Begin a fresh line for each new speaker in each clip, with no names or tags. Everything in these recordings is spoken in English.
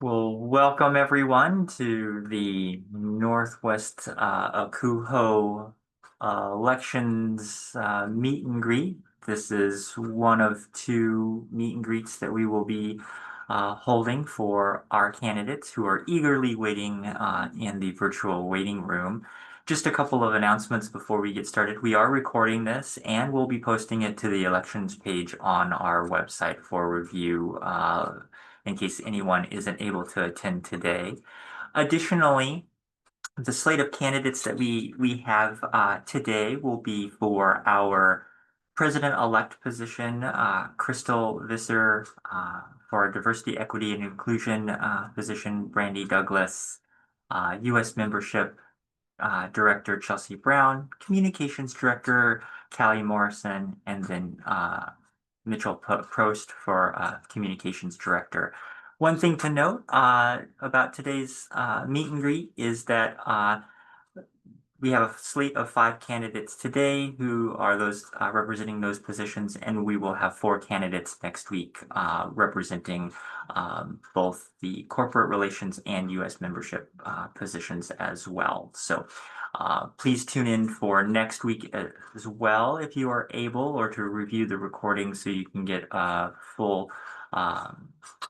Well, welcome everyone to the Northwest Akuho Elections Meet and Greet. This is one of two meet and greets that we will be holding for our candidates who are eagerly waiting in the virtual waiting room. Just a couple of announcements before we get started. We are recording this and we'll be posting it to the elections page on our website for review in case anyone isn't able to attend today. Additionally, the slate of candidates that we have today will be for our president-elect position, Cristal Visser, for our diversity, equity, and inclusion position, Brandi Douglas, U.S. membership director, Chelsea Brown, communications director, Callie Morrison, and then Mitchell Prost for communications director. One thing to note about today's meet and greet is that we have a slate of 5 candidates today who are those representing those positions, and we will have 4 candidates next week representing both the corporate relations and U.S. membership positions as well. So please tune in for next week as well if you are able, or to review the recording so you can get a full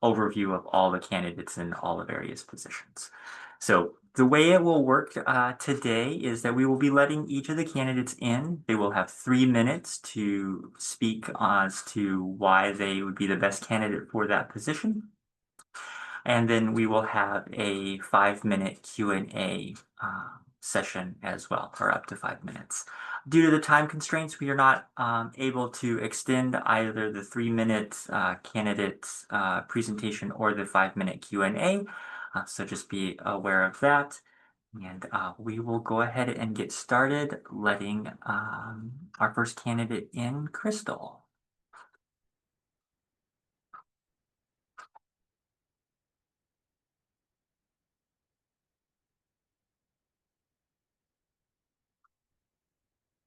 overview of all the candidates in all the various positions. So the way it will work today is that we will be letting each of the candidates in. They will have 3 minutes to speak as to why they would be the best candidate for that position. And then we will have a 5-minute Q&A session as well, for up to 5 minutes. Due to the time constraints, we are not able to extend either the 3-minute candidate presentation or the 5-minute Q&A. So just be aware of that. And we will go ahead and get started letting our first candidate in, Cristal.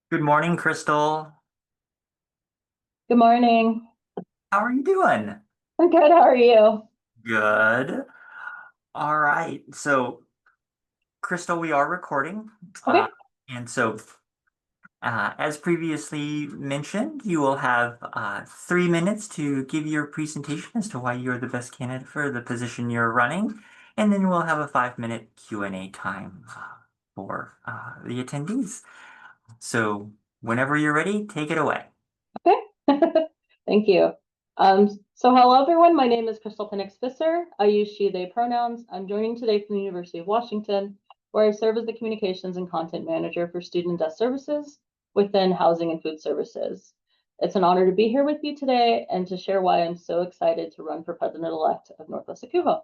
Good morning, Cristal.
Good morning.
How are you doing?
I'm good. How are you?
Good. All right. So, Cristal, we are recording.
Okay.
And so, as previously mentioned, you will have 3 minutes to give your presentation as to why you're the best candidate for the position you're running. And then we'll have a 5-minute Q&A time for the attendees. So whenever you're ready, take it away.
Okay. Thank you. So hello, everyone. My name is Cristal Pinnix Visser. I use she, they pronouns. I'm joining today from the University of Washington, where I serve as the Communications and Content Manager for Student Desk Services within Housing and Food Services. It's an honor to be here with you today and to share why I'm so excited to run for President-elect of Northwest Akuho.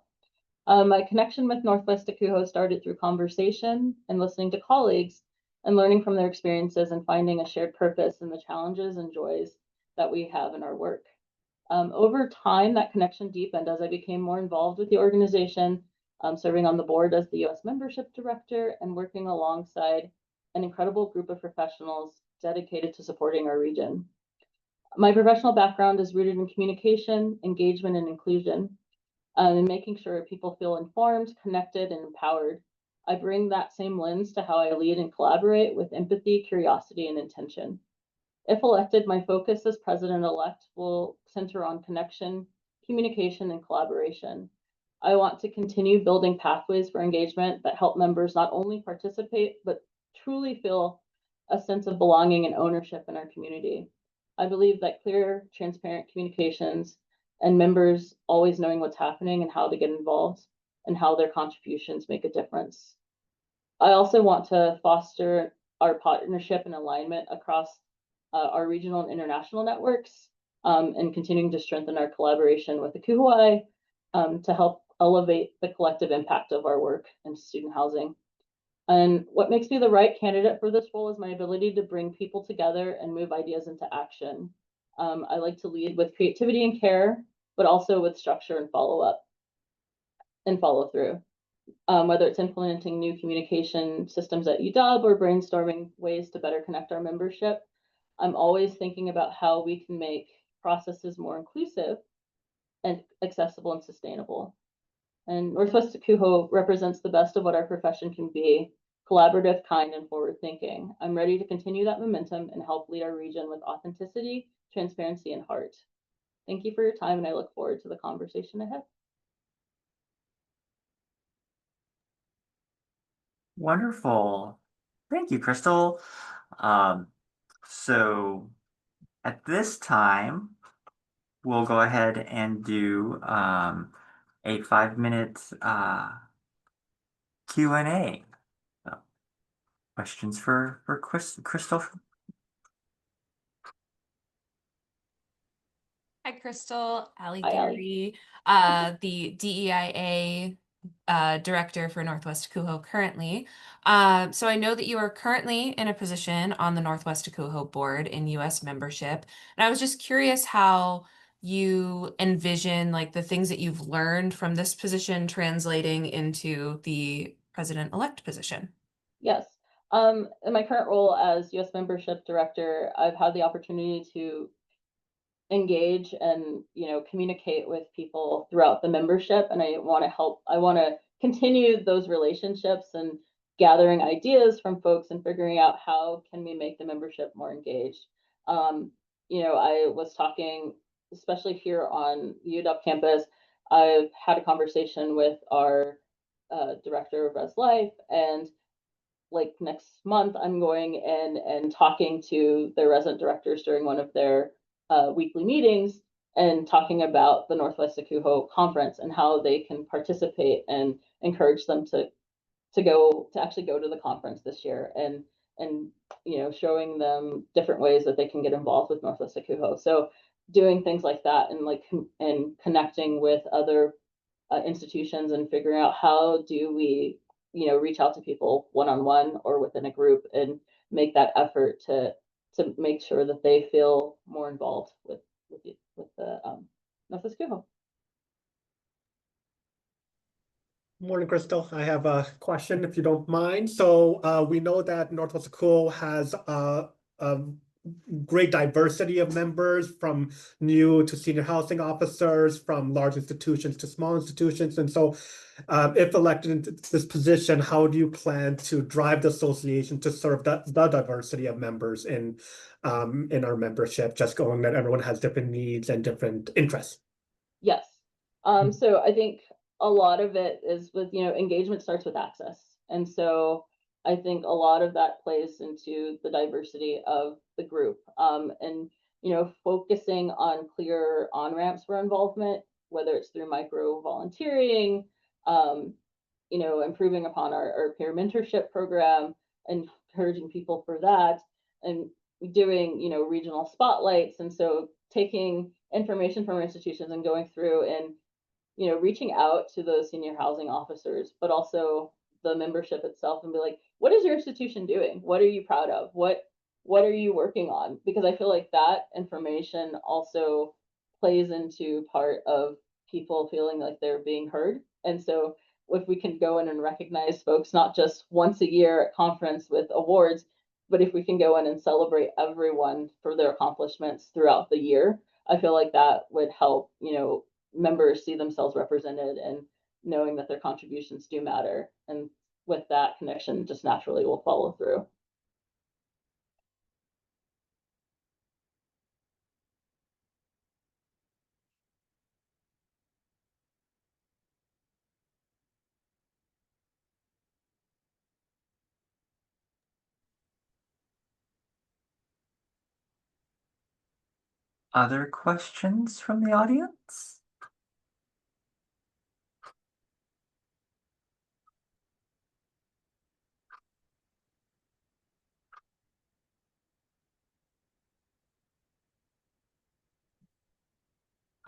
My connection with Northwest Akuho started through conversation and listening to colleagues and learning from their experiences and finding a shared purpose in the challenges and joys that we have in our work. Over time, that connection deepened as I became more involved with the organization, serving on the board as the U.S. membership director and working alongside an incredible group of professionals dedicated to supporting our region. My professional background is rooted in communication, engagement, and inclusion, and making sure people feel informed, connected, and empowered. I bring that same lens to how I lead and collaborate with empathy, curiosity, and intention. If elected, my focus as president-elect will center on connection, communication, and collaboration. I want to continue building pathways for engagement that help members not only participate, but truly feel a sense of belonging and ownership in our community. I believe that clear, transparent communications and members always knowing what's happening and how to get involved and how their contributions make a difference. I also want to foster our partnership and alignment across our regional and international networks, and continuing to strengthen our collaboration with the Akuho'ai to help elevate the collective impact of our work in student housing. And what makes me the right candidate for this role is my ability to bring people together and move ideas into action. I like to lead with creativity and care, but also with structure and follow-up and follow-through. Whether it's implementing new communication systems at UW or brainstorming ways to better connect our membership, I'm always thinking about how we can make processes more inclusive and accessible and sustainable. And Northwest NWACUHO represents the best of what our profession can be: collaborative, kind, and forward-thinking. I'm ready to continue that momentum and help lead our region with authenticity, transparency, and heart. Thank you for your time, and I look forward to the conversation ahead.
Wonderful. Thank you, Cristal. So at this time, we'll go ahead and do a 5-minute Q&A. So, questions for Cristal?
Hi, Cristal. Ali
Hi, Ali.
Gary, the DEIA director for Northwest NWACUHO currently. So I know that you are currently in a position on the Northwest NWACUHO board in U.S. membership, and I was just curious how you envision like the things that you've learned from this position translating into the president-elect position.
Yes. In my current role as U.S. membership director, I've had the opportunity to engage and communicate with people throughout the membership, and I want to continue those relationships and gathering ideas from folks and figuring out how can we make the membership more engaged. I was talking, especially here on the UW campus, I've had a conversation with our director of Res Life, and like next month I'm going in and talking to their resident directors during one of their weekly meetings and talking about the Northwest NWACUHO conference and how they can participate, and encourage them to actually go to the conference this year, and showing them different ways that they can get involved with Northwest NWACUHO. So doing things like that, and connecting with other institutions and figuring out how do we reach out to people one-on-one or within a group and make that effort to make sure that they feel more involved with the Northwest NWACUHO.
Morning, Cristal. I have a question, if you don't mind. So we know that Northwest NWACUHO has a great diversity of members, from new to senior housing officers, from large institutions to small institutions. And so if elected into this position, how do you plan to drive the association to serve the diversity of members in our membership, just going that everyone has different needs and different interests?
Yes. So I think a lot of it is with, engagement starts with access. And so I think a lot of that plays into the diversity of the group, and focusing on clear on-ramps for involvement, whether it's through micro volunteering, improving upon our peer mentorship program, encouraging people for that, and doing, regional spotlights. And so taking information from our institutions and going through and, reaching out to those senior housing officers, but also the membership itself, and be like, what is your institution doing? What are you proud of? What are you working on? Because I feel like that information also plays into part of people feeling like they're being heard. And so if we can go in and recognize folks, not just once a year at conference with awards, but if we can go in and celebrate everyone for their accomplishments throughout the year, I feel like that would help, members see themselves represented and knowing that their contributions do matter. And with that, connection just naturally will follow through.
Other questions from the audience?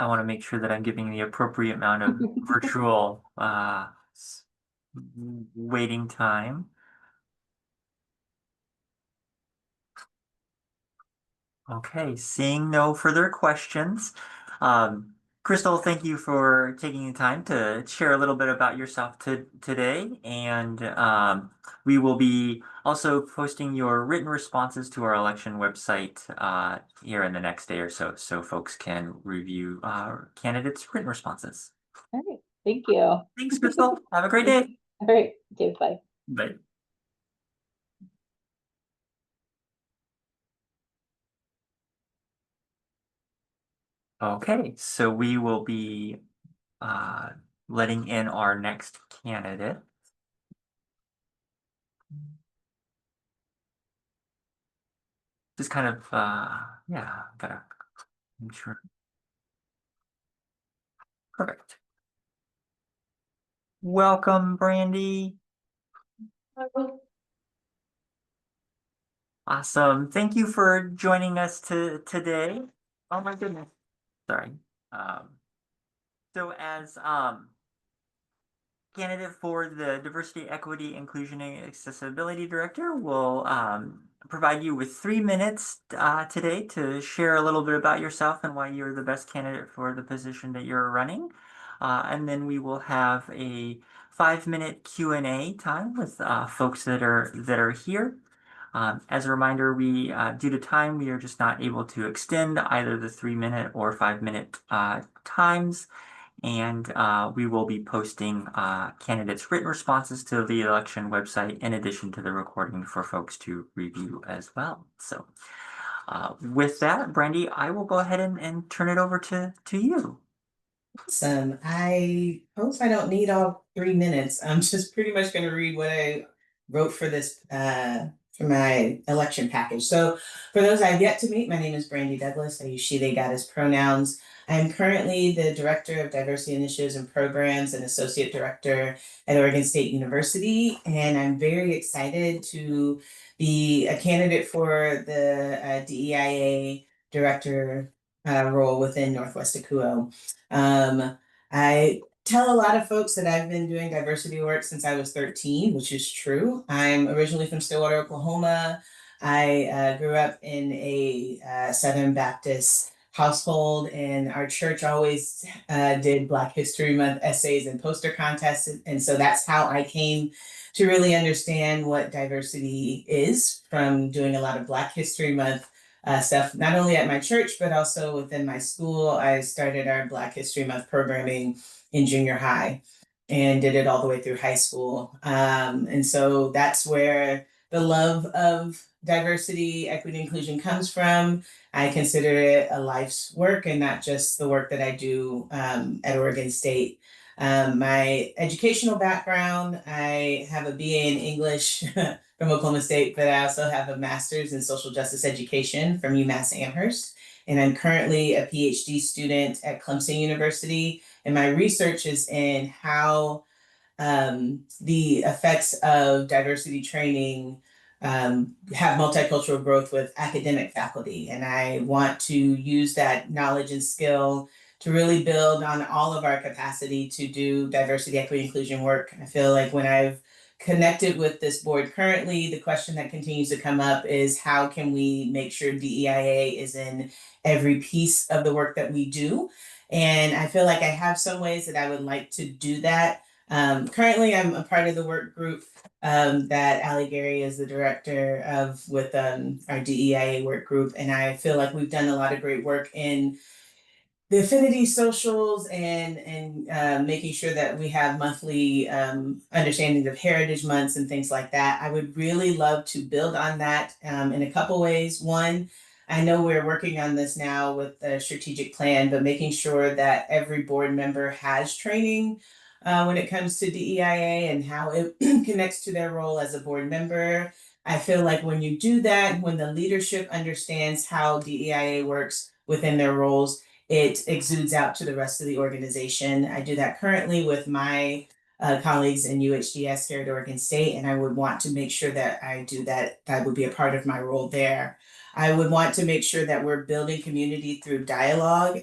I want to make sure that I'm giving the appropriate amount of virtual waiting time. Okay, seeing no further questions. Cristal, thank you for taking the time to share a little bit about yourself today. And we will be also posting your written responses to our election website here in the next day or so, so folks can review candidates' written responses.
All right. Thank you. All
Thanks, Cristal. Have a great day.
right, okay, bye.
Bye. Okay, so we will be letting in our next candidate. Just kind of yeah, gotta make sure. Perfect. Welcome, Brandi. Awesome. Thank you for joining us today. Oh my goodness. Sorry. So as candidate for the Diversity, Equity, Inclusion, and Accessibility Director, will provide you with 3 minutes today to share a little bit about yourself and why you're the best candidate for the position that you're running. And then we will have a 5-minute Q&A time with folks that are here. As a reminder, we due to time, we are just not able to extend either the 3-minute or 5-minute times. And we will be posting candidates' written responses to the election website in addition to the recording for folks to review as well. So with that, Brandi, I will go ahead and turn it over to you.
Awesome. I hope I don't need all 3 minutes. I'm just pretty much going to read what I wrote for this for my election package. So for those I've yet to meet, my name is Brandi Douglas. I use she, they, got as pronouns. I'm currently the Director of Diversity Initiatives and Programs and Associate Director at Oregon State University. And I'm very excited to be a candidate for the DEIA Director role within Northwest ACUHO. I tell a lot of folks that I've been doing diversity work since I was 13, which is true. I'm originally from Stillwater, Oklahoma. I grew up in a Southern Baptist household, and our church always did Black History Month essays and poster contests. And so that's how I came to really understand what diversity is from doing a lot of Black History Month stuff, not only at my church, but also within my school. I started our Black History Month programming in junior high and did it all the way through high school. And so that's where the love of diversity, equity, inclusion comes from. I consider it a life's work and not just the work that I do at Oregon State. My educational background, I have a BA in English from Oklahoma State, but I also have a master's in social justice education from UMass Amherst. And I'm currently a PhD student at Clemson University. And my research is in how the effects of diversity training have multicultural growth with academic faculty. And I want to use that knowledge and skill to really build on all of our capacity to do diversity, equity, inclusion work. I feel like when I've connected with this board currently, the question that continues to come up is how can we make sure DEIA is in every piece of the work that we do? And I feel like I have some ways that I would like to do that. Currently, I'm a part of the work group that Allie Gary is the director of with our DEIA work group. And I feel like we've done a lot of great work in the affinity socials and making sure that we have monthly understandings of heritage months and things like that. I would really love to build on that in a couple ways. One, I know we're working on this now with the strategic plan, but making sure that every board member has training when it comes to DEIA and how it connects to their role as a board member. I feel like when you do that, when the leadership understands how DEIA works within their roles, it exudes out to the rest of the organization. I do that currently with my colleagues in UHDS here at Oregon State, and I would want to make sure that I do that. That would be a part of my role there. I would want to make sure that we're building community through dialogue.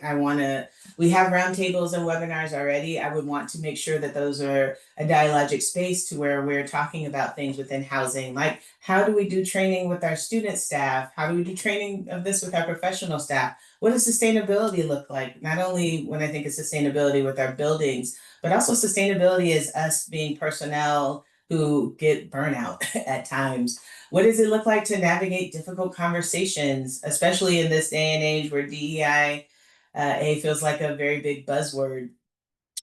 We have roundtables and webinars already. I would want to make sure that those are a dialogic space to where we're talking about things within housing, like how do we do training with our student staff? How do we do training of this with our professional staff? What does sustainability look like? Not only when I think of sustainability with our buildings, but also sustainability as us being personnel who get burnout at times. What does it look like to navigate difficult conversations, especially in this day and age where DEI feels like a very big buzzword?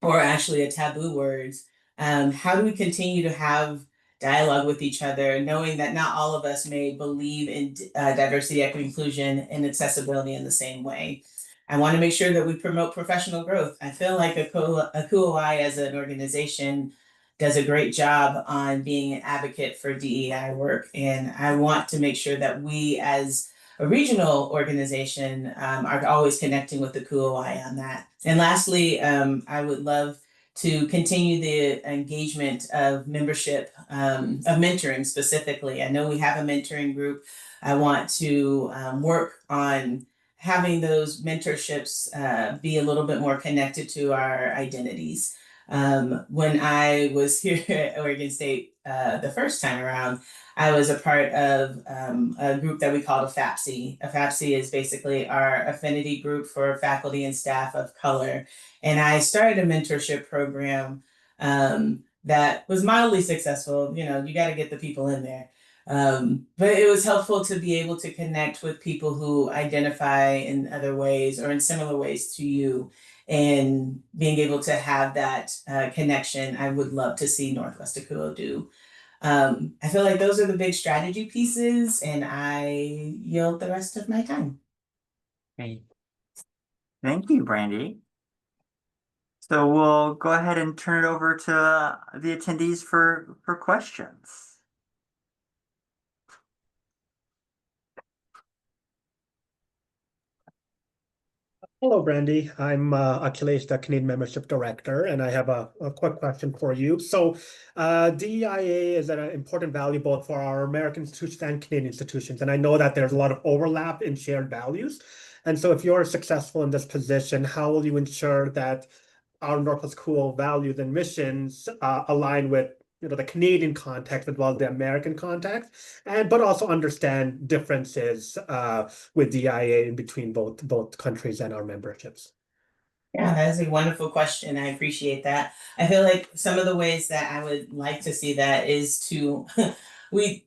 or actually a taboo words, how do we continue to have dialogue with each other, knowing that not all of us may believe in diversity, equity, inclusion, and accessibility in the same way. I want to make sure that we promote professional growth. I feel like ACUHO as an organization does a great job on being an advocate for DEI work. And I want to make sure that we as a regional organization are always connecting with the ACUHO on that. And lastly, I would love to continue the engagement of membership, of mentoring specifically. I know we have a mentoring group. I want to work on having those mentorships be a little bit more connected to our identities. When I was here at Oregon State the first time around, I was a part of a group that we called a FAPSI. A FAPSI is basically our affinity group for faculty and staff of color. And I started a mentorship program that was mildly successful. You know, you got to get the people in there. But it was helpful to be able to connect with people who identify in other ways or in similar ways to you, and being able to have that connection. I would love to see Northwest ACUHO do. I feel like those are the big strategy pieces, and I yield the rest of my time.
Great. Thank you, Brandi. So we'll go ahead and turn it over to the attendees for questions.
Hello, Brandi. I'm Akhilesh, the Canadian Membership Director, and I have a quick question for you. So DEIA is an important value both for our American institutions and Canadian institutions, and I know that there's a lot of overlap in shared values. And so if you're successful in this position, how will you ensure that our Northwest ACUHO values and missions align with the Canadian context as well as the American context, but also understand differences with DIA in between both countries and our memberships?
Yeah, that is a wonderful question. I appreciate that. I feel like some of the ways that I would like to see that is to we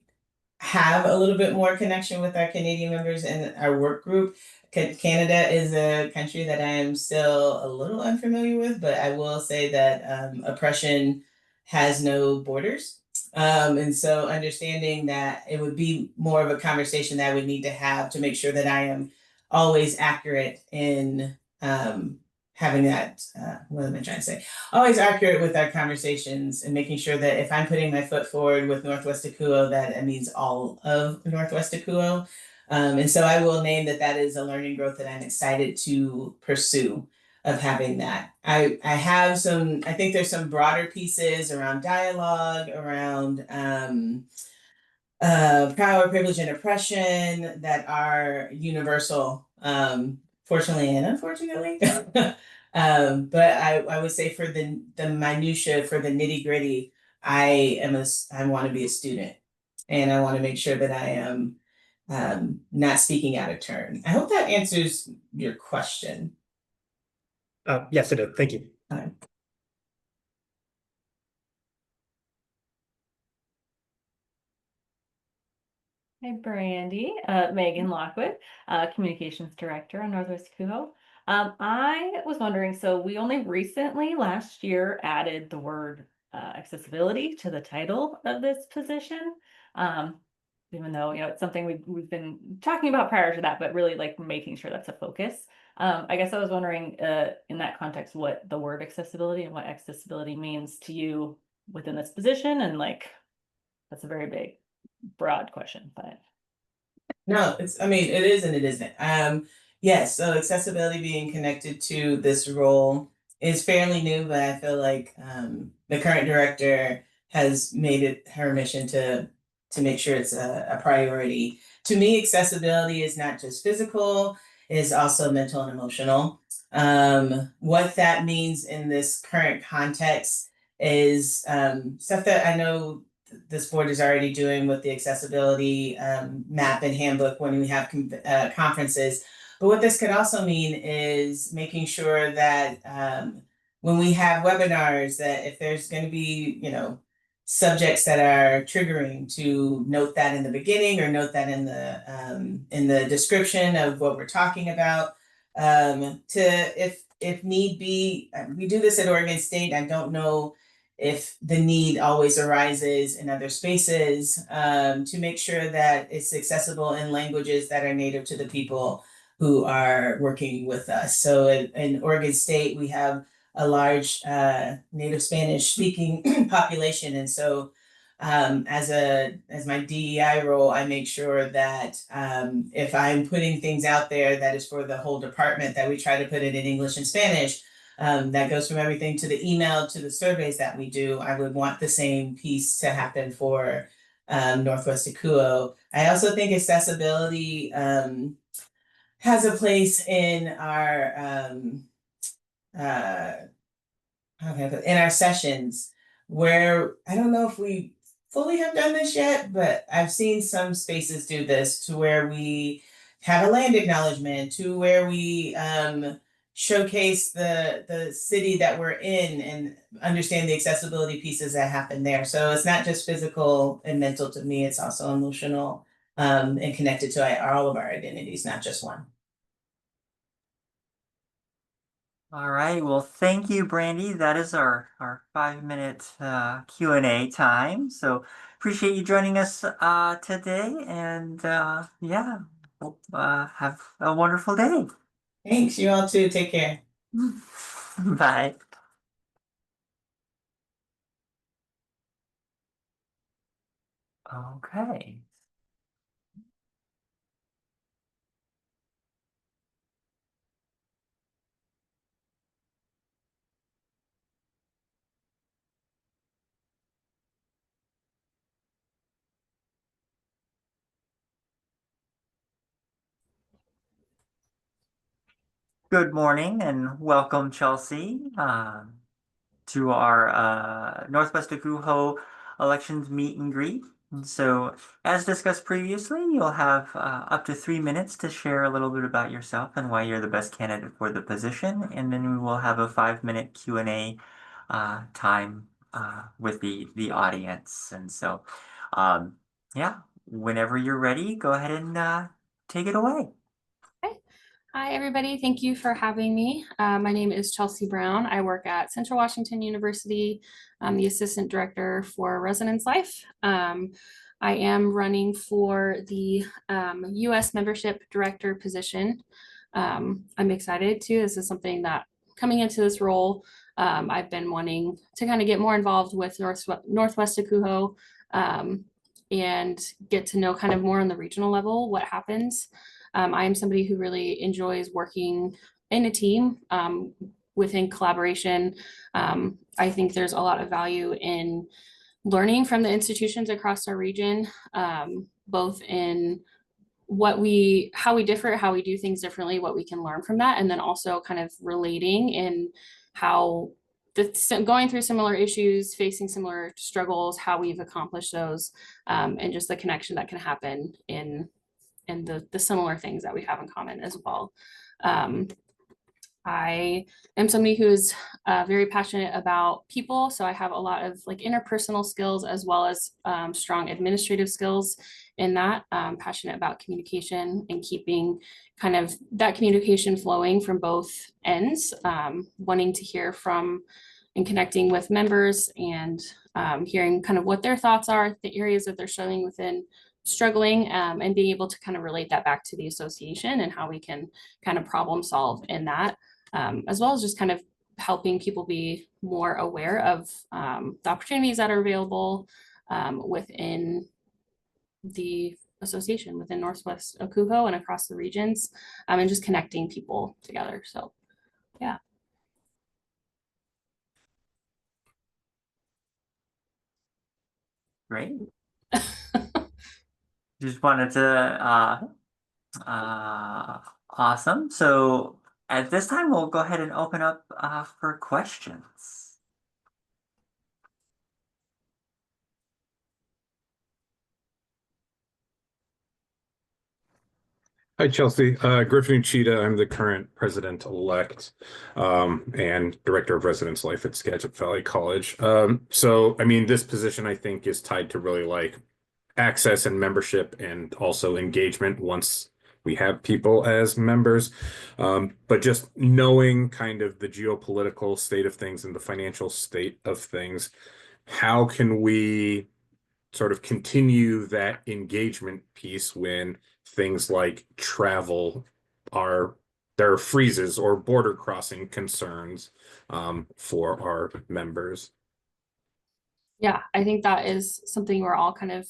have a little bit more connection with our Canadian members and our work group. Canada is a country that I am still a little unfamiliar with, but I will say that oppression has no borders. And so understanding that it would be more of a conversation that I would need to have to make sure that I am always accurate in having that, what am I trying to say? Always accurate with our conversations and making sure that if I'm putting my foot forward with Northwest ACUHO, that it means all of Northwest ACUHO. And so I will name that is a learning growth that I'm excited to pursue of having that. I think there's some broader pieces around dialogue, around power, privilege, and oppression that are universal, fortunately and unfortunately. But I would say for the minutia, for the nitty gritty, I want to be a student, and I want to make sure that I am not speaking out of turn. I hope that answers your question.
Yes, it did. Thank you.
Hi, Brandi. Megan Lockwood, Communications Director on Northwest ACUHO. I was wondering, so we only recently last year added the word accessibility to the title of this position. Even though, it's something we've been talking about prior to that, but really like making sure that's a focus. I guess I was wondering in that context, what the word accessibility and what accessibility means to you within this position. And that's a very big, broad question, but.
No, it is and it isn't. Yes, so accessibility being connected to this role is fairly new, but I feel like the current director has made it her mission to make sure it's a priority. To me, accessibility is not just physical, it is also mental and emotional. What that means in this current context is stuff that I know this board is already doing with the accessibility map and handbook when we have conferences. But what this could also mean is making sure that when we have webinars, that if there's going to be, subjects that are triggering, to note that in the beginning or note that in the description of what we're talking about. If if need be, we do this at Oregon State. I don't know if the need always arises in other spaces, to make sure that it's accessible in languages that are native to the people who are working with us. So in Oregon State, we have a large native Spanish speaking population. And so as my DEI role, I make sure that if I'm putting things out there that is for the whole department, that we try to put it in English and Spanish. That goes from everything to the email to the surveys that we do. I would want the same piece to happen for Northwest ACUHO. I also think accessibility has a place in our in our sessions, where I don't know if we fully have done this yet, but I've seen some spaces do this, to where we have a land acknowledgement, to where we showcase the city that we're in and understand the accessibility pieces that happen there. So it's not just physical and mental to me, it's also emotional and connected to all of our identities, not just one.
All right, well, thank you, Brandi. That is our 5-minute Q&A time. So appreciate you joining us today, and yeah, hope, have a wonderful day.
Thanks, you all too. Take care.
Bye. Okay. Good morning and welcome, Chelsea, to our Northwest ACUHO elections meet and greet. And so, as discussed previously, you'll have up to 3 minutes to share a little bit about yourself and why you're the best candidate for the position. And then we will have a 5-minute Q&A time with the audience. And so, yeah, whenever you're ready, go ahead and take it away.
Hi, everybody. Thank you for having me. My name is Chelsea Brown. I work at Central Washington University. I'm the Assistant Director for Residence Life. I am running for the U.S. Membership Director position. I'm excited too. This is something that, coming into this role, I've been wanting to kind of get more involved with Northwest ACUHO and get to know kind of more on the regional level what happens. I am somebody who really enjoys working in a team within collaboration. I think there's a lot of value in learning from the institutions across our region, both in how we differ, how we do things differently, what we can learn from that, and then also kind of relating in how going through similar issues, facing similar struggles, how we've accomplished those, and just the connection that can happen in the similar things that we have in common as well. I am somebody who's very passionate about people. So I have a lot of like interpersonal skills as well as strong administrative skills in that. I'm passionate about communication and keeping kind of that communication flowing from both ends, wanting to hear from and connecting with members and hearing kind of what their thoughts are, the areas that they're struggling, and being able to kind of relate that back to the association and how we can kind of problem solve in that, as well as just kind of helping people be more aware of the opportunities that are available within the association, within Northwest ACUHO and across the regions, and just connecting people together. So, yeah.
Great. Just wanted to awesome. So at this time, we'll go ahead and open up for questions.
Hi, Chelsea. Griffin Uchida. I'm the current president-elect and director of residence life at Skagit Valley College. So, I mean, this position, I think, is tied to really like access and membership and also engagement once we have people as members. But just knowing kind of the geopolitical state of things and the financial state of things, how can we sort of continue that engagement piece when things like travel there are freezes or border crossing concerns for our members?
Yeah, I think that is something we're all kind of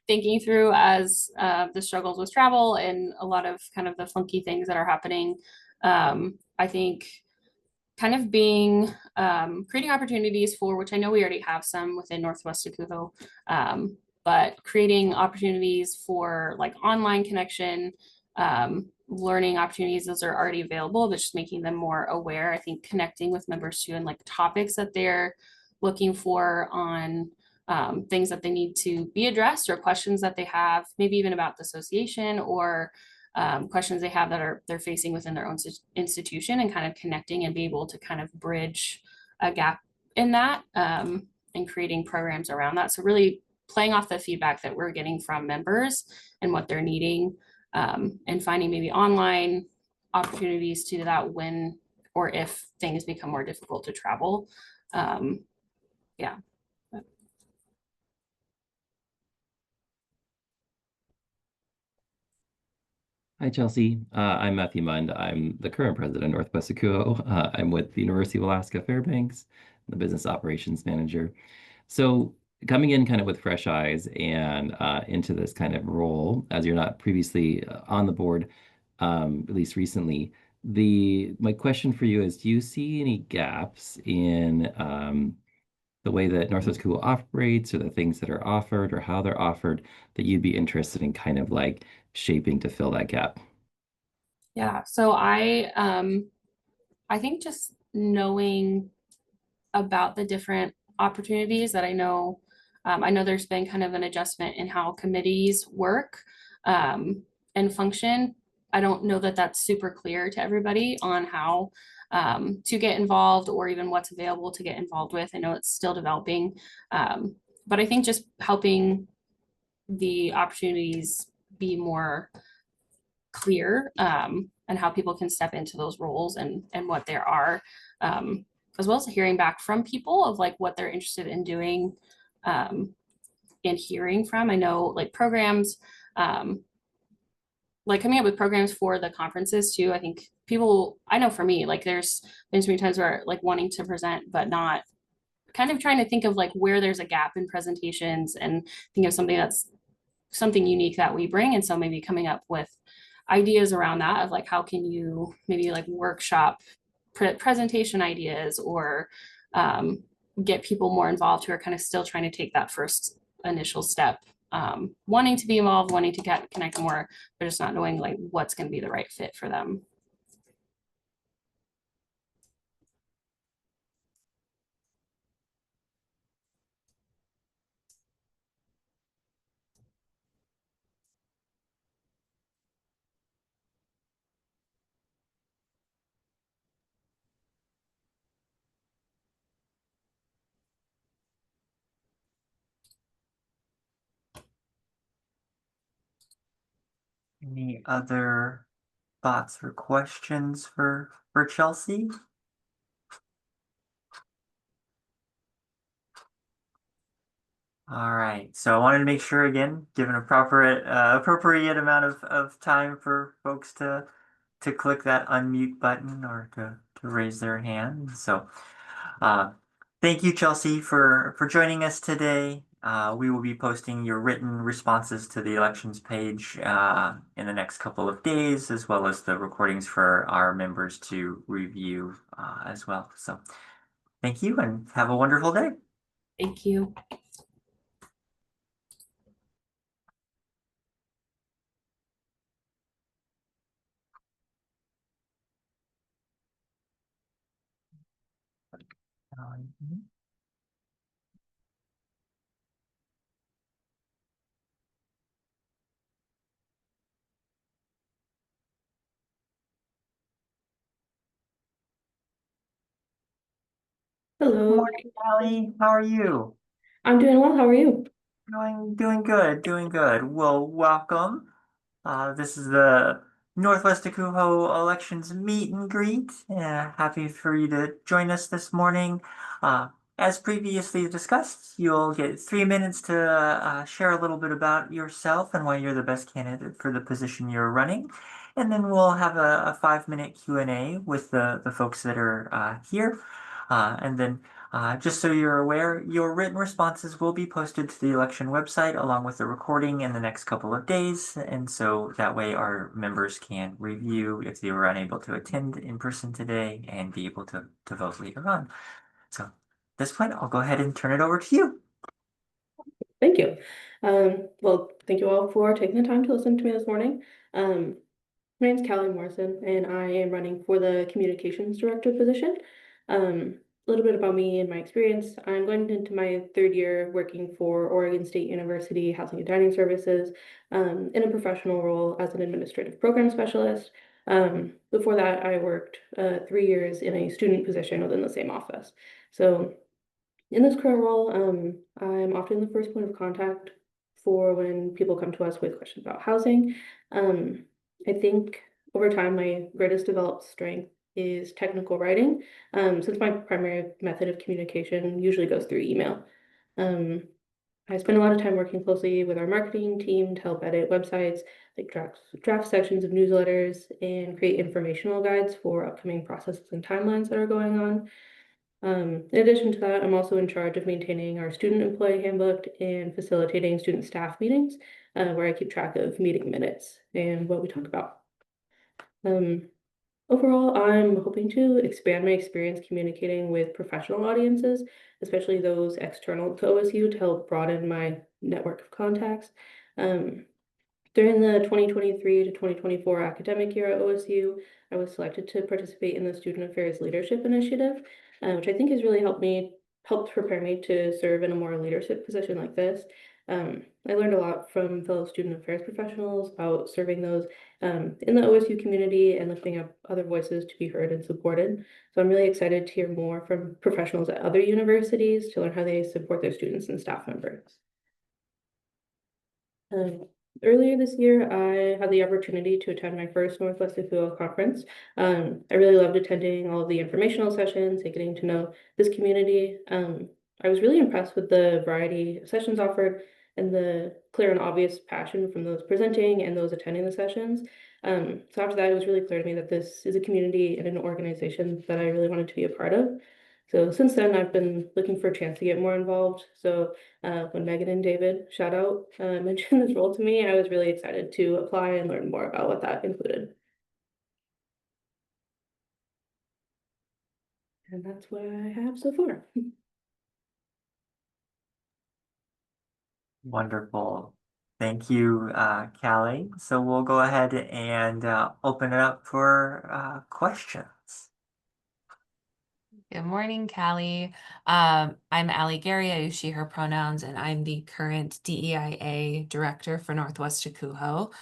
thinking through as the struggles with travel and a lot of kind of the funky things that are happening. I think kind of being creating opportunities for, which I know we already have some within Northwest Akuho, but creating opportunities for like online connection, learning opportunities, those are already available, but just making them more aware. I think connecting with members too and like topics that they're looking for on things that they need to be addressed or questions that they have, maybe even about the association or questions they have that they're facing within their own institution, and kind of connecting and be able to kind of bridge a gap in that and creating programs around that. So really playing off the feedback that we're getting from members and what they're needing, and finding maybe online opportunities to do that when or if things become more difficult to travel. Yeah.
Hi, Chelsea. I'm Matthew Mund. I'm the current president of Northwest Akuho. I'm with the University of Alaska Fairbanks, the business operations manager. So coming in kind of with fresh eyes and into this kind of role, as you're not previously on the board, at least recently, my question for you is, do you see any gaps in the way that Northwest Akuho operates, or the things that are offered, or how they're offered, that you'd be interested in kind of like shaping to fill that gap?
Yeah, so I think just knowing about the different opportunities that I know there's been kind of an adjustment in how committees work and function. I don't know that that's super clear to everybody on how to get involved or even what's available to get involved with. I know it's still developing, but I think just helping the opportunities be more clear, and how people can step into those roles and what there are, as well as hearing back from people of like what they're interested in doing, and hearing from. I know like programs, like coming up with programs for the conferences too. I think people, I know for me, like there's been so many times where like wanting to present, but not kind of trying to think of like where there's a gap in presentations and think of something that's something unique that we bring. And so maybe coming up with ideas around that of like, how can you maybe like workshop presentation ideas or get people more involved who are kind of still trying to take that first initial step, wanting to be involved, wanting to connect more, but just not knowing like what's going to be the right fit for them.
Any other thoughts or questions for Chelsea? All right, so I wanted to make sure again, given appropriate amount of time for folks to click that unmute button or to raise their hand. So thank you, Chelsea, for joining us today. We will be posting your written responses to the elections page in the next couple of days, as well as the recordings for our members to review as well. So thank you and have a wonderful day.
Thank you.
Hello,
Morning, Allie. How are you?
I'm doing well. How are you?
Doing good, doing good. Well, welcome. This is the Northwest Akuho Elections Meet and Greet. Happy for you to join us this morning. As previously discussed, you'll get 3 minutes to share a little bit about yourself and why you're the best candidate for the position you're running. And then we'll have a 5-minute Q&A with the folks that are here. And then just so you're aware, your written responses will be posted to the election website along with the recording in the next couple of days. And so that way our members can review if they were unable to attend in person today and be able to vote later on. So at this point, I'll go ahead and turn it over to you.
Thank you. Well, thank you all for taking the time to listen to me this morning. My name's Morrison, and I am running for the communications director position. A little bit about me and my experience. I'm going into my 3rd year working for Oregon State University Housing and Dining Services in a professional role as an administrative program specialist. Before that, I worked 3 years in a student position within the same office. So in this current role, I'm often the first point of contact for when people come to us with questions about housing. I think over time, my greatest developed strength is technical writing, since my primary method of communication usually goes through email. I spend a lot of time working closely with our marketing team to help edit websites, like draft sections of newsletters, and create informational guides for upcoming processes and timelines that are going on. In addition to that, I'm also in charge of maintaining our student employee handbook and facilitating student staff meetings, where I keep track of meeting minutes and what we talk about. Overall, I'm hoping to expand my experience communicating with professional audiences, especially those external to OSU, to help broaden my network of contacts. During the 2023 to 2024 academic year at OSU, I was selected to participate in the Student Affairs Leadership Initiative, which I think has really helped prepare me to serve in a more leadership position like this. I learned a lot from fellow student affairs professionals about serving those in the OSU community and lifting up other voices to be heard and supported. So I'm really excited to hear more from professionals at other universities to learn how they support their students and staff members. Earlier this year, I had the opportunity to attend my first Northwest Akuho conference. I really loved attending all of the informational sessions and getting to know this community. I was really impressed with the variety of sessions offered and the clear and obvious passion from those presenting and those attending the sessions. So after that, it was really clear to me that this is a community and an organization that I really wanted to be a part of. So since then, I've been looking for a chance to get more involved. So when Megan and David, shout out, mentioned this role to me, I was really excited to apply and learn more about what that included. And that's what I have so far.
Wonderful. Thank you, Callie. So we'll go ahead and open it up for questions.
Good morning, Callie. I'm Allie Gary. I use she, her pronouns, and I'm the current DEIA director for Northwest Akuho.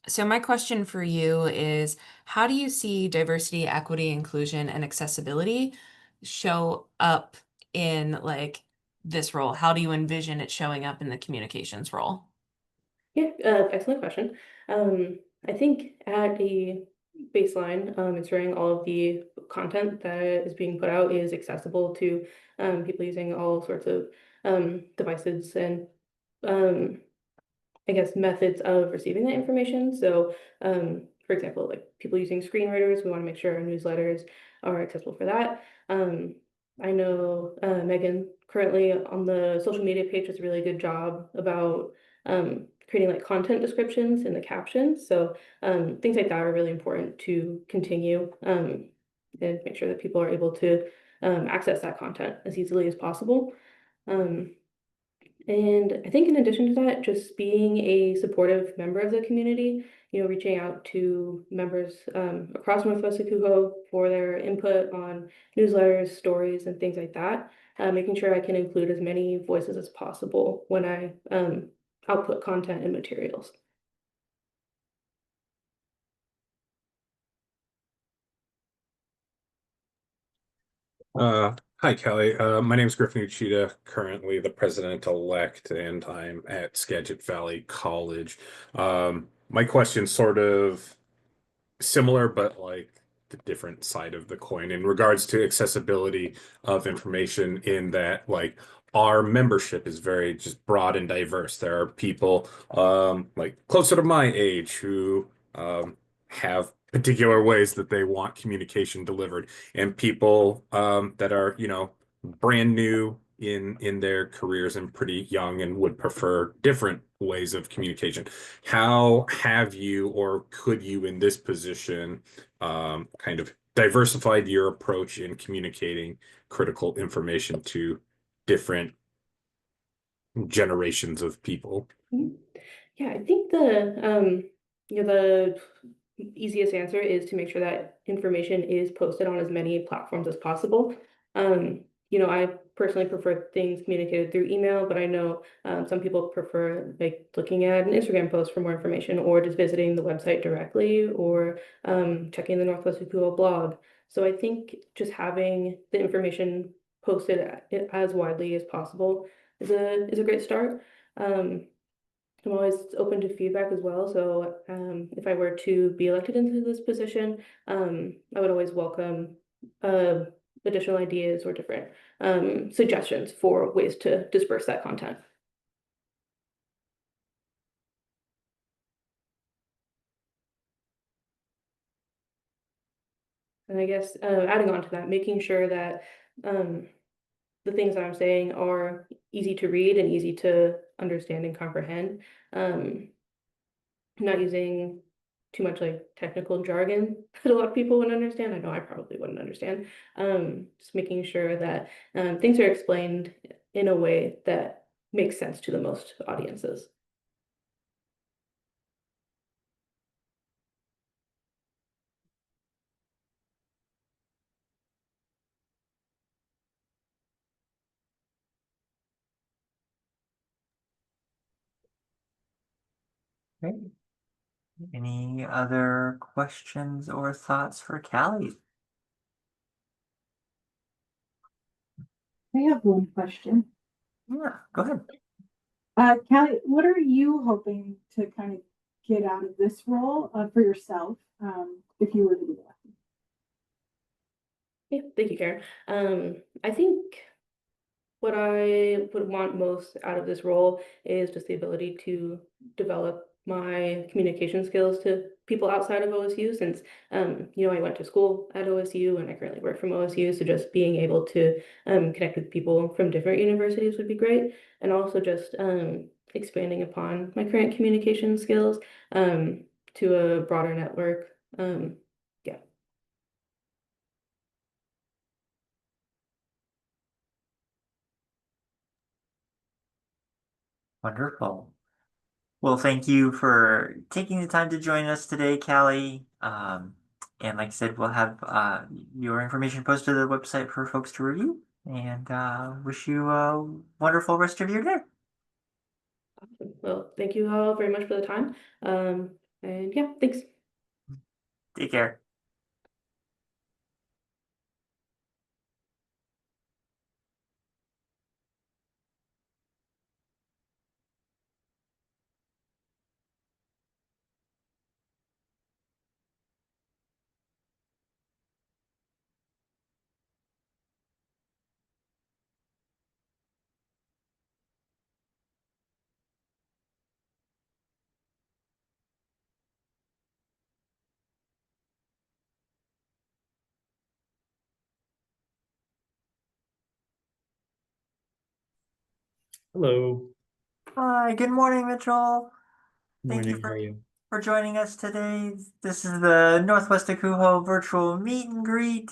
So my question for you is, how do you see diversity, equity, inclusion, and accessibility show up in like this role? How do you envision it showing up in the communications role?
Yeah, excellent question. I think at a baseline, ensuring all of the content that is being put out is accessible to people using all sorts of devices and I guess methods of receiving that information. So, for example, like people using screen readers, we want to make sure our newsletters are accessible for that. I know Megan currently on the social media page does a really good job about creating like content descriptions in the captions. So things like that are really important to continue and make sure that people are able to access that content as easily as possible. And I think in addition to that, just being a supportive member of the community, reaching out to members across Northwest Akuho for their input on newsletters, stories, and things like that, making sure I can include as many voices as possible when I output content and materials.
Hi, Kelly. My name is Griffin Uchida, currently the president-elect, and I'm at Skagit Valley College. My question's sort of similar, but like the different side of the coin in regards to accessibility of information, in that like our membership is very just broad and diverse. There are people like closer to my age who have particular ways that they want communication delivered, and people that are, brand new in their careers and pretty young and would prefer different ways of communication. How have you, or could you in this position, kind of diversified your approach in communicating critical information to different generations of people?
Yeah, I think the easiest answer is to make sure that information is posted on as many platforms as possible. I personally prefer things communicated through email, but I know some people prefer like looking at an Instagram post for more information, or just visiting the website directly, or checking the Northwest Akuo blog. So I think just having the information posted as widely as possible is a great start. I'm always open to feedback as well. So if I were to be elected into this position, I would always welcome additional ideas or different suggestions for ways to disperse that content. And I guess adding on to that, making sure that the things that I'm saying are easy to read and easy to understand and comprehend. Not using too much like technical jargon that a lot of people wouldn't understand. I know I probably wouldn't understand. Just making sure that things are explained in a way that makes sense to the most audiences.
Great. Any other questions or thoughts for Callie?
I have one question.
Yeah, go ahead.
Callie, what are you hoping to kind of get out of this role for yourself if you were to do that?
Yeah, thank you, Karen. I think what I would want most out of this role is just the ability to develop my communication skills to people outside of OSU, since I went to school at OSU and I currently work from OSU. So just being able to connect with people from different universities would be great. And also just expanding upon my current communication skills to a broader network. Yeah.
Wonderful. Well, thank you for taking the time to join us today, Callie. And like I said, we'll have your information posted to the website for folks to review. And wish you a wonderful rest of your day.
Awesome. Well, thank you all very much for the time. And yeah, thanks.
Take care.
Hello.
Hi, good morning, Mitchell. Thank you
Morning, how are you?
for joining us today. This is the Northwest Akuho virtual meet and greet.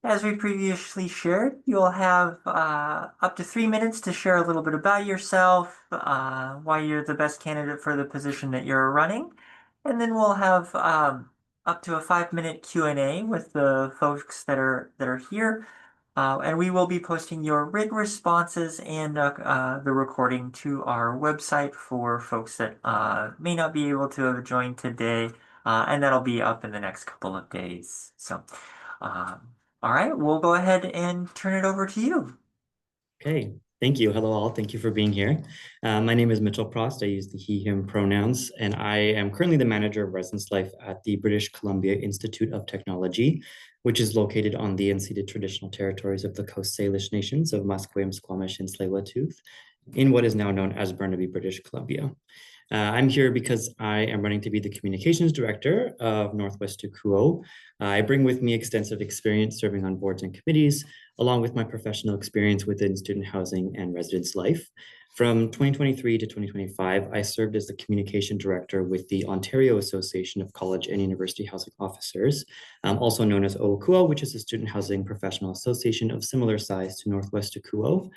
As we previously shared, you'll have up to 3 minutes to share a little bit about yourself, why you're the best candidate for the position that you're running, and then we'll have up to a 5-minute Q&A with the folks that are here. And we will be posting your written responses and the recording to our website for folks that may not be able to have joined today, and that'll be up in the next couple of days. So All right, we'll go ahead and turn it over to you.
Okay, thank you. Hello all, thank you for being here. My name is Mitchell Prost. I use the he, him pronouns, and I am currently the manager of residence life at the British Columbia Institute of Technology, which is located on the unceded traditional territories of the Coast Salish nations of Musqueam, Squamish, and Tsleil-Waututh, in what is now known as Burnaby, British Columbia. I'm here because I am running to be the communications director of Northwest UKUO. I bring with me extensive experience serving on boards and committees, along with my professional experience within student housing and residence life. From 2023 to 2025, I served as the communication director with the Ontario Association of College and University Housing Officers, also known as NWACUHO, which is a student housing professional association of similar size to Northwest UKUO.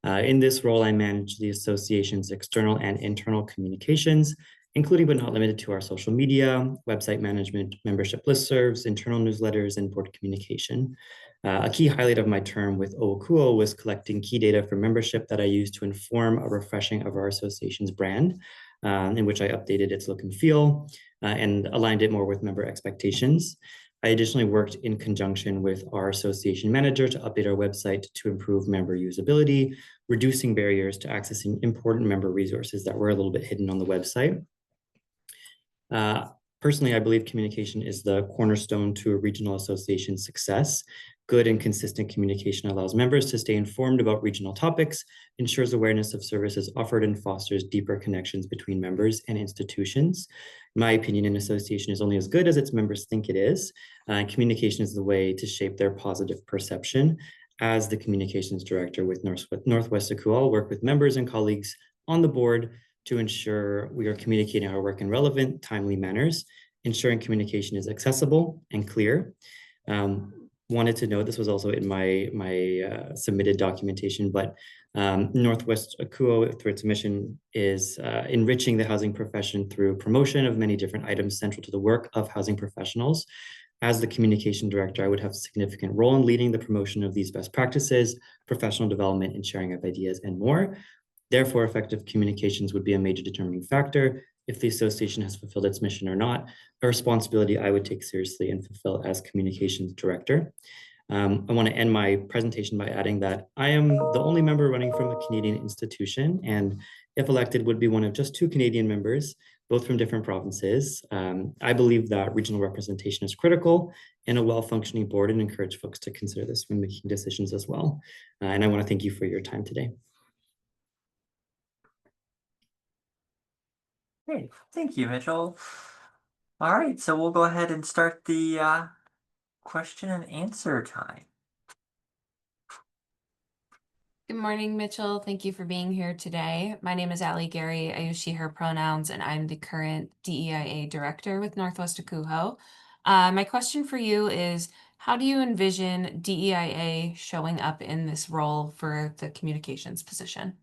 In this role, I manage the association's external and internal communications, including but not limited to our social media, website management, membership listservs, internal newsletters, and board communication. A key highlight of my term with NWACUHO was collecting key data for membership that I used to inform a refreshing of our association's brand, in which I updated its look and feel and aligned it more with member expectations. I additionally worked in conjunction with our association manager to update our website to improve member usability, reducing barriers to accessing important member resources that were a little bit hidden on the website. Personally, I believe communication is the cornerstone to a regional association's success. Good and consistent communication allows members to stay informed about regional topics, ensures awareness of services offered, and fosters deeper connections between members and institutions. In my opinion, an association is only as good as its members think it is. Communication is the way to shape their positive perception. As the communications director with Northwest UKUO, I'll work with members and colleagues on the board to ensure we are communicating our work in relevant, timely manners, ensuring communication is accessible and clear. Wanted to note, this was also in my submitted documentation, but Northwest UKUO, through its mission, is enriching the housing profession through promotion of many different items central to the work of housing professionals. As the communication director, I would have a significant role in leading the promotion of these best practices, professional development, and sharing of ideas, and more. Therefore, effective communications would be a major determining factor if the association has fulfilled its mission or not, a responsibility I would take seriously and fulfill as communications director. I want to end my presentation by adding that I am the only member running from a Canadian institution, and if elected, would be one of just 2 Canadian members, both from different provinces. I believe that regional representation is critical in a well-functioning board, and encourage folks to consider this when making decisions as well. And I want to thank you for your time today.
Hey, thank you, Mitchell. All right, so we'll go ahead and start the question and answer time.
Good morning, Mitchell. Thank you for being here today. My name is Allie Gary. I use she, her pronouns, and I'm the current DEIA director with Northwest UKUO. My question for you is, how do you envision DEIA showing up in this role for the communications position?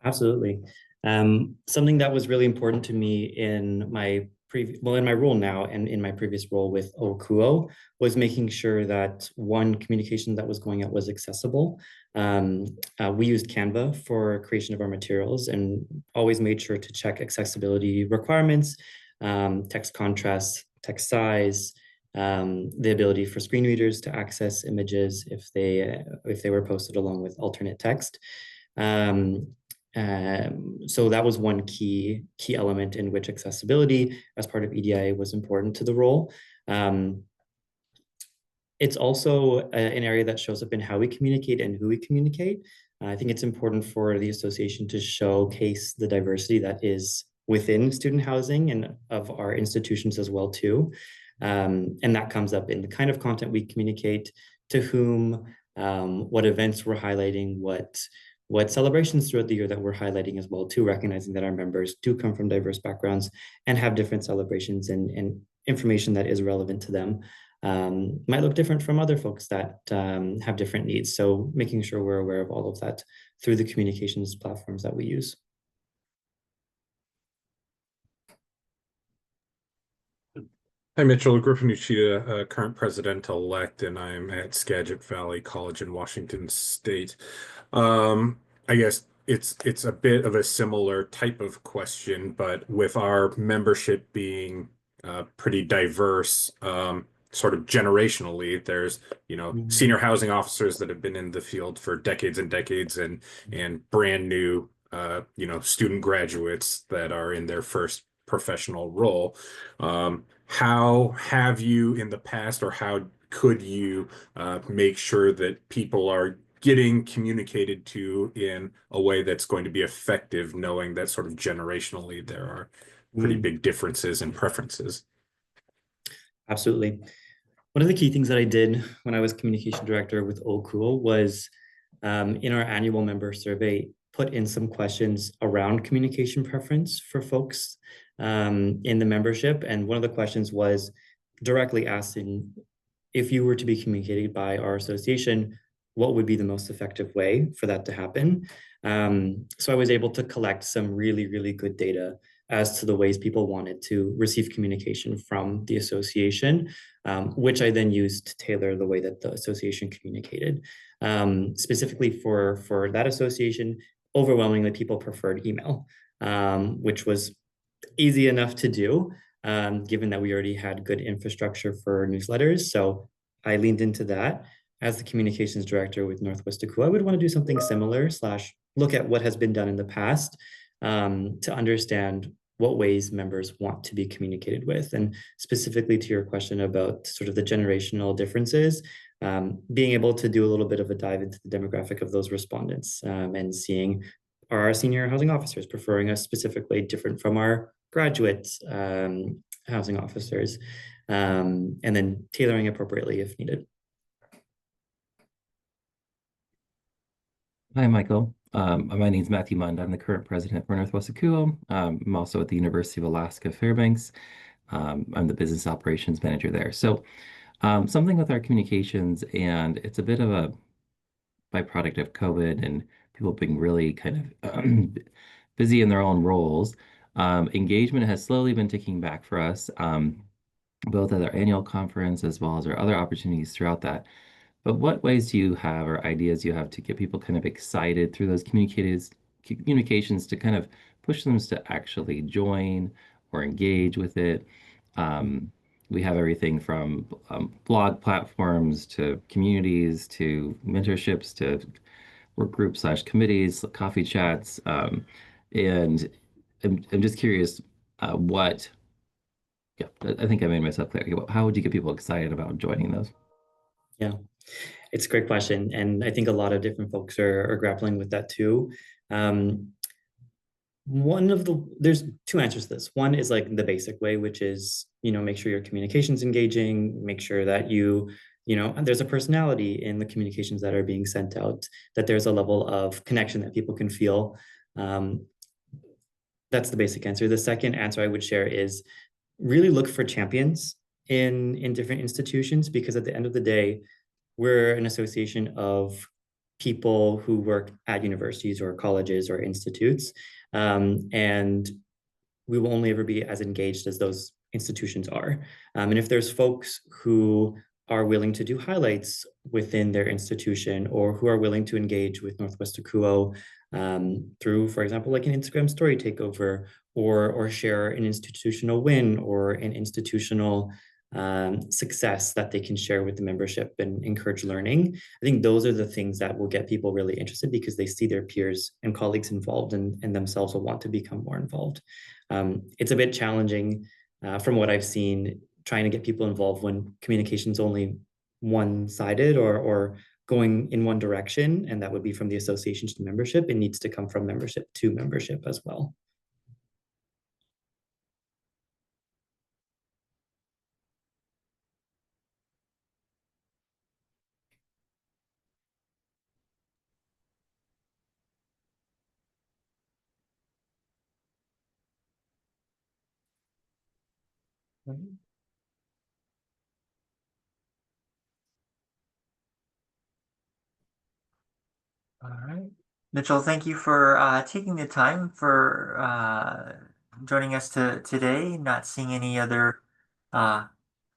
Absolutely. Something that was really important to me in my in my role now and in my previous role with NWACUHO was making sure that one, communication that was going out was accessible. We used Canva for creation of our materials and always made sure to check accessibility requirements, text contrast, text size, the ability for screen readers to access images if they were posted along with alternate text. So that was one key element in which accessibility as part of EDIA was important to the role. It's also an area that shows up in how we communicate and who we communicate. I think it's important for the association to showcase the diversity that is within student housing and of our institutions as well too. And that comes up in the kind of content we communicate, to whom, what events we're highlighting, what celebrations throughout the year that we're highlighting as well too, recognizing that our members do come from diverse backgrounds and have different celebrations, and information that is relevant to them might look different from other folks that have different needs. So making sure we're aware of all of that through the communications platforms that we use.
Hi, Mitchell. Griffin Uchida, current president-elect, and I'm at Skagit Valley College in Washington State. I guess it's a bit of a similar type of question, but with our membership being pretty diverse, sort of generationally, there's, you know, senior housing officers that have been in the field for decades and decades, and brand new, you know, student graduates that are in their first professional role. How have you in the past, or how could you make sure that people are getting communicated to in a way that's going to be effective, knowing that sort of generationally there are pretty big differences and preferences?
Absolutely. One of the key things that I did when I was communication director with NWACUHO was in our annual member survey, put in some questions around communication preference for folks in the membership. And one of the questions was directly asking, if you were to be communicated by our association, what would be the most effective way for that to happen? So I was able to collect some really, really good data as to the ways people wanted to receive communication from the association, which I then used to tailor the way that the association communicated. Specifically for that association, overwhelmingly people preferred email, which was easy enough to do, given that we already had good infrastructure for newsletters. So I leaned into that. As the communications director with Northwest NWACUHO, I would want to do something similar / look at what has been done in the past to understand what ways members want to be communicated with. And specifically to your question about sort of the generational differences, being able to do a little bit of a dive into the demographic of those respondents and seeing, are our senior housing officers preferring us specifically different from our graduate housing officers, and then tailoring appropriately if needed.
Hi, Michael. My name is Matthew Mund. I'm the current president for Northwest NWACUHO. I'm also at the University of Alaska Fairbanks. I'm the business operations manager there. So something with our communications, and it's a bit of a byproduct of COVID and people being really kind of busy in their own roles. Engagement has slowly been ticking back for us, both at our annual conference as well as our other opportunities throughout that. But what ways do you have, or ideas you have, to get people kind of excited through those communications to kind of push them to actually join or engage with it? We have everything from blog platforms to communities to mentorships to work groups / committees, coffee chats. And I'm just curious yeah, I think I made myself clear. How would you get people excited about joining those?
Yeah, it's a great question. And I think a lot of different folks are grappling with that too. There's two answers to this. One is like the basic way, which is, make sure your communication's engaging, make sure that there's a personality in the communications that are being sent out, that there's a level of connection that people can feel. That's the basic answer. The second answer I would share is really look for champions in different institutions, because at the end of the day, we're an association of people who work at universities or colleges or institutes, and we will only ever be as engaged as those institutions are. And if there's folks who are willing to do highlights within their institution, or who are willing to engage with Northwest NWACUHO through, for example, like an Instagram story takeover, or share an institutional win or an institutional success that they can share with the membership and encourage learning. I think those are the things that will get people really interested, because they see their peers and colleagues involved, and themselves will want to become more involved. It's a bit challenging from what I've seen, trying to get people involved when communication's only one-sided or going in one direction, and that would be from the association to membership. It needs to come from membership to membership as well.
All right. Mitchell, thank you for taking the time for joining us today. Not seeing any other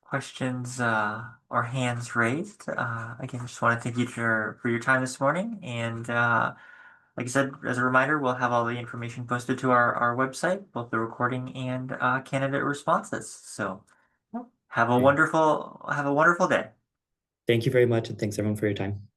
questions or hands raised. Again, just want to thank you for your time this morning. And like I said, as a reminder, we'll have all the information posted to our website, both the recording and candidate responses. So Have a
Okay.
wonderful day.
Thank you very much, and thanks everyone for your time.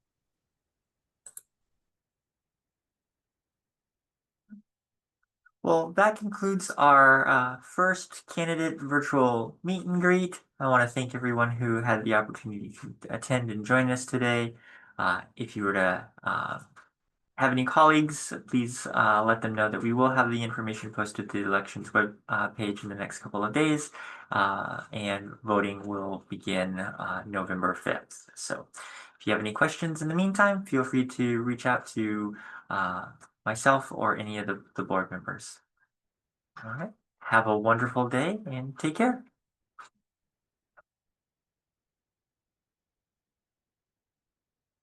Well, that concludes our first candidate virtual meet and greet. I want to thank everyone who had the opportunity to attend and join us today. If you were to have any colleagues, please let them know that we will have the information posted to the elections web page in the next couple of days, and voting will begin November 5th. So if you have any questions in the meantime, feel free to reach out to myself or any of the board members. All right. Have a wonderful day and take care.